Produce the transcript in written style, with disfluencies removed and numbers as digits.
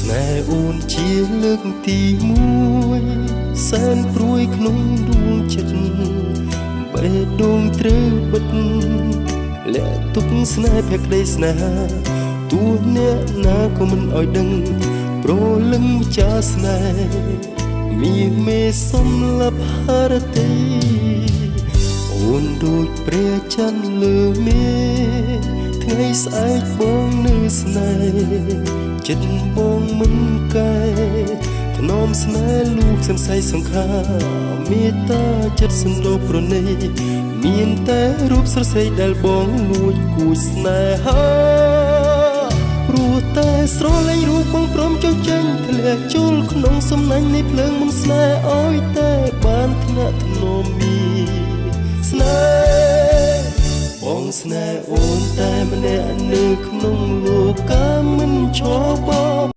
ណែអូនជាលើកទីមួយសែនព្រួយក្នុងដួងចិត្តបេះដូងត្រូវបិទលាក់ទុកស្នេហ៍ភក្តីស្នេហាទួអ្នកណាក៏មិនអោយដឹងប្រលឹងចាស្នេហ៍មានមេសំលាប់ហរតីអូនដូចព្រះច័ន្ទលើមេថ្ងៃស្អែកបងនៅស្នេហ៍ចិត្តបងមិនកែថ្នមស្នេហ៍លូកសន្ស័យសង្ខាមេត្តាចិត្តសន្តោសប្រណីមានតែរូបស្រស់ស្រីដែលបងលួចគួចស្នេហាព្រោះតែស្រលាញ់រូបបងព្រមចុះចេញធ្លាក់ចូលក្នុងសំណាញ់នៃភ្លើងមិនស្នេហ៍ឲ្យតែបានថ្នាក់ថ្នមមានស្នេហ៍បងស្នេហ៍អូនតែម្នាក់នៅក្នុងលោកកាមិនឈរប